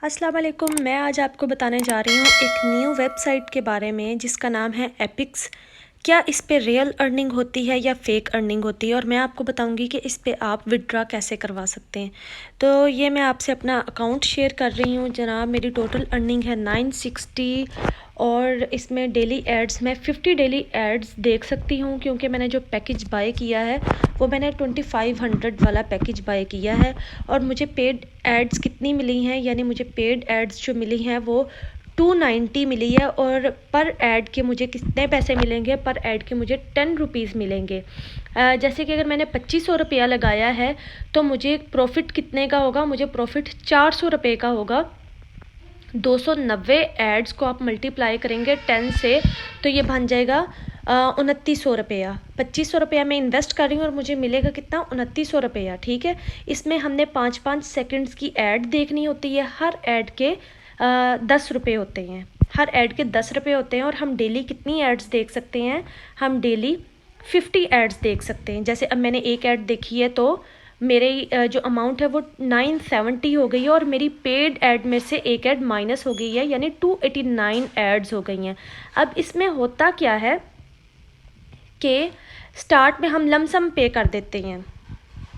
अस्सलाम वालेकुम। मैं आज आपको बताने जा रही हूँ एक न्यू वेबसाइट के बारे में जिसका नाम है एपिक्स। क्या इस पे रियल अर्निंग होती है या फ़ेक अर्निंग होती है, और मैं आपको बताऊंगी कि इस पे आप विड्रा कैसे करवा सकते हैं। तो ये मैं आपसे अपना अकाउंट शेयर कर रही हूँ जनाब। मेरी टोटल अर्निंग है 960 और इसमें डेली एड्स मैं 50 डेली एड्स देख सकती हूँ, क्योंकि मैंने जो पैकेज बाय किया है वो मैंने 2500 वाला पैकेज बाय किया है। और मुझे पेड एड्स कितनी मिली हैं, यानी मुझे पेड एड्स जो मिली हैं वो 290 मिली है। और पर ऐड के मुझे कितने पैसे मिलेंगे? पर ऐड के मुझे 10 रुपीज़ मिलेंगे। जैसे कि अगर मैंने 2500 रुपया लगाया है तो मुझे प्रॉफिट कितने का होगा? मुझे प्रॉफिट 400 रुपये का होगा। 290 एड्स को आप मल्टीप्लाई करेंगे 10 से तो ये बन जाएगा 2900 रुपया। 2500 रुपया मैं इन्वेस्ट कर रही हूँ और मुझे मिलेगा कितना? 2900 रुपया। ठीक है, इसमें हमने 5-5 सेकंड्स की ऐड देखनी होती है। हर ऐड के 10 रुपये होते हैं। हर ऐड के 10 रुपये होते हैं। और हम डेली कितनी एड्स देख सकते हैं? हम डेली 50 एड्स देख सकते हैं। जैसे अब मैंने एक ऐड देखी है तो मेरे जो अमाउंट है वो 970 हो गई है, और मेरी पेड ऐड में से एक ऐड माइनस हो गई है, यानी 289 एड्स हो गई हैं। अब इसमें होता क्या है कि स्टार्ट में हम लमसम पे कर देते हैं,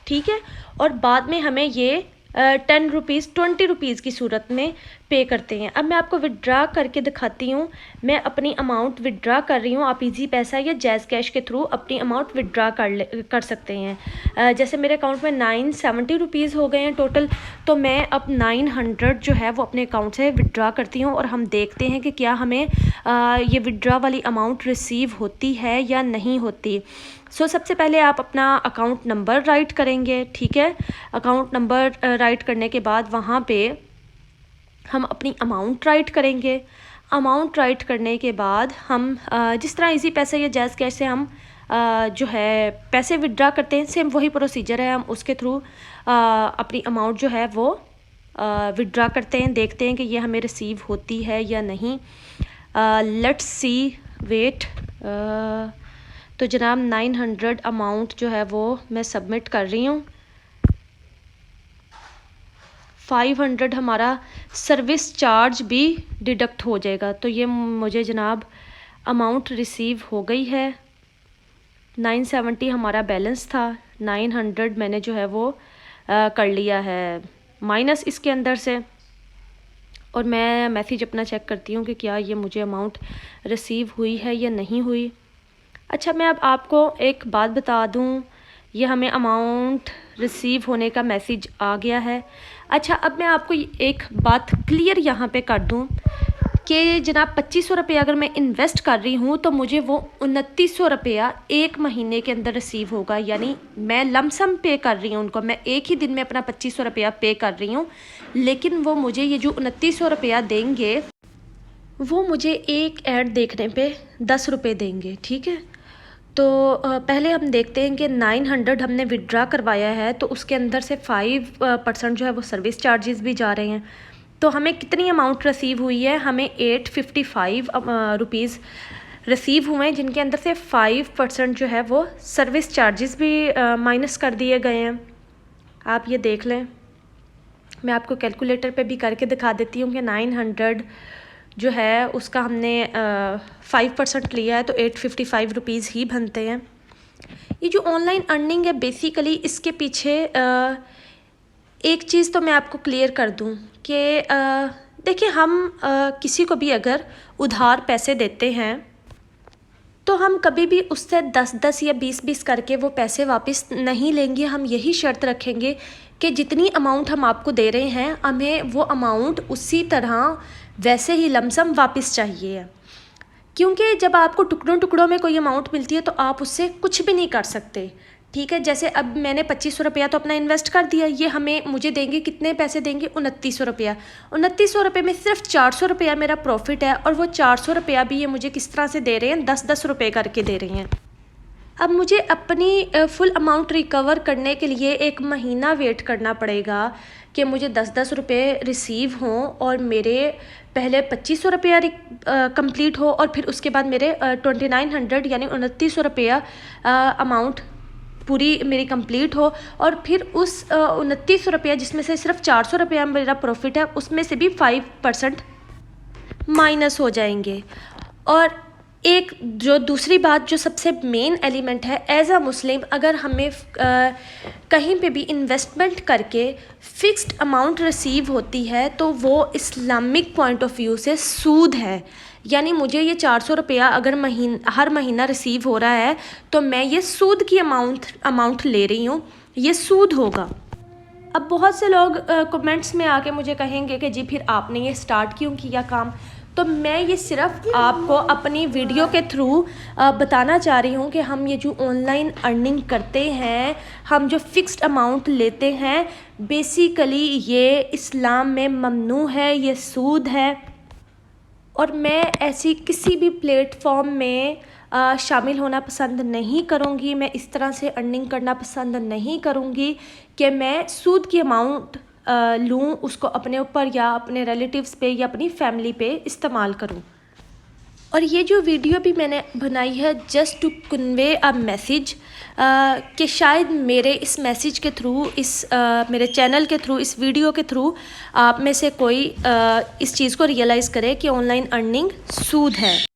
ठीक है, और बाद में हमें ये 10 रुपीज़ 20 रुपीज़ की सूरत में पे करते हैं। अब मैं आपको विड्रा करके दिखाती हूँ। मैं अपनी अमाउंट विड्रा कर रही हूँ। आप इजी पैसा या जैज़ कैश के थ्रू अपनी अमाउंट विड्रा कर सकते हैं। जैसे मेरे अकाउंट में 970 रुपीज़ हो गए हैं टोटल, तो मैं अब 900 जो है वो अपने अकाउंट से विड्रा करती हूँ। और हम देखते हैं कि क्या हमें ये विड्रा वाली अमाउंट रिसीव होती है या नहीं होती। सबसे पहले आप अपना अकाउंट नंबर राइट करेंगे, ठीक है। अकाउंट नंबर राइट करने के बाद वहाँ पे हम अपनी अमाउंट राइट करेंगे। अमाउंट राइट करने के बाद हम जिस तरह इजी पैसे या जैज़ कैश से हम जो है पैसे विड्रा करते हैं, सेम वही प्रोसीजर है। हम उसके थ्रू अपनी अमाउंट जो है वो विड्रा करते हैं। देखते हैं कि ये हमें रिसीव होती है या नहीं। Let's see, wait. तो जनाब 900 अमाउंट जो है वो मैं सबमिट कर रही हूँ। 500 हमारा सर्विस चार्ज भी डिडक्ट हो जाएगा। तो ये मुझे जनाब अमाउंट रिसीव हो गई है। 970 हमारा बैलेंस था, 900 मैंने जो है वो कर लिया है माइनस इसके अंदर से। और मैं मैसेज अपना चेक करती हूँ कि क्या ये मुझे अमाउंट रिसीव हुई है या नहीं हुई। अच्छा, मैं अब आपको एक बात बता दूँ, ये हमें अमाउंट रिसीव होने का मैसेज आ गया है। अच्छा, अब मैं आपको एक बात क्लियर यहाँ पे कर दूँ कि जनाब 2500 रुपया अगर मैं इन्वेस्ट कर रही हूँ तो मुझे वो 2900 रुपया एक महीने के अंदर रिसीव होगा। यानी मैं लमसम पे कर रही हूँ उनको, मैं एक ही दिन में अपना 2500 रुपया पे कर रही हूँ, लेकिन वो मुझे ये जो 2900 रुपया देंगे वो मुझे एक ऐड देखने पे 10 रुपये देंगे, ठीक है। तो पहले हम देखते हैं कि 900 हमने विड्रा करवाया है तो उसके अंदर से 5% जो है वो सर्विस चार्जेस भी जा रहे हैं। तो हमें कितनी अमाउंट रिसीव हुई है? हमें 855 रुपीज़ रिसीव हुए हैं, जिनके अंदर से 5% जो है वो सर्विस चार्जेस भी माइनस कर दिए गए हैं। आप ये देख लें, मैं आपको कैलकुलेटर पे भी करके दिखा देती हूँ कि 900 जो है उसका हमने 5% लिया है तो 855 रुपीज़ ही बनते हैं। ये जो ऑनलाइन अर्निंग है बेसिकली इसके पीछे एक चीज़ तो मैं आपको क्लियर कर दूं कि देखिए, हम किसी को भी अगर उधार पैसे देते हैं तो हम कभी भी उससे 10-10 या 20-20 करके वो पैसे वापस नहीं लेंगे। हम यही शर्त रखेंगे कि जितनी अमाउंट हम आपको दे रहे हैं हमें वो अमाउंट उसी तरह वैसे ही लमसम वापस चाहिए। क्योंकि जब आपको टुकड़ों टुकड़ों में कोई अमाउंट मिलती है तो आप उससे कुछ भी नहीं कर सकते, ठीक है। जैसे अब मैंने 2500 रुपया तो अपना इन्वेस्ट कर दिया, ये मुझे देंगे कितने पैसे देंगे? 2900 रुपया। 2900 रुपये में सिर्फ 400 रुपया मेरा प्रॉफिट है, और वो 400 रुपया भी ये मुझे किस तरह से दे रहे हैं? 10-10 रुपये करके दे रहे हैं। अब मुझे अपनी फुल अमाउंट रिकवर करने के लिए 1 महीना वेट करना पड़ेगा कि मुझे 10-10 रुपये रिसीव हों, और मेरे पहले 2500 रुपया कंप्लीट हो, और फिर उसके बाद मेरे 2900 यानी 2900 रुपया अमाउंट पूरी मेरी कंप्लीट हो, और फिर उस 2900 रुपया जिसमें से सिर्फ 400 रुपया मेरा प्रॉफिट है, उसमें से भी 5% माइनस हो जाएंगे। और एक जो दूसरी बात जो सबसे मेन एलिमेंट है, एज अ मुस्लिम अगर हमें कहीं पे भी इन्वेस्टमेंट करके फ़िक्स्ड अमाउंट रिसीव होती है तो वो इस्लामिक पॉइंट ऑफ व्यू से सूद है। यानी मुझे ये 400 रुपया अगर हर महीना रिसीव हो रहा है तो मैं ये सूद की अमाउंट ले रही हूँ, ये सूद होगा। अब बहुत से लोग कमेंट्स में आके मुझे कहेंगे कि जी फिर आपने ये स्टार्ट क्यों किया काम। तो मैं ये सिर्फ आपको अपनी वीडियो के थ्रू बताना चाह रही हूँ कि हम ये जो ऑनलाइन अर्निंग करते हैं, हम जो फ़िक्स्ड अमाउंट लेते हैं, बेसिकली ये इस्लाम में ममनू है, ये सूद है। और मैं ऐसी किसी भी प्लेटफॉर्म में शामिल होना पसंद नहीं करूँगी, मैं इस तरह से अर्निंग करना पसंद नहीं करूँगी कि मैं सूद की अमाउंट लूँ, उसको अपने ऊपर या अपने रिलेटिव्स पे या अपनी फैमिली पे इस्तेमाल करूँ। और ये जो वीडियो भी मैंने बनाई है just to convey a message, कि शायद मेरे इस मैसेज के थ्रू, मेरे चैनल के थ्रू, इस वीडियो के थ्रू आप में से कोई इस चीज़ को रियलाइज़ करे कि ऑनलाइन अर्निंग सूद है।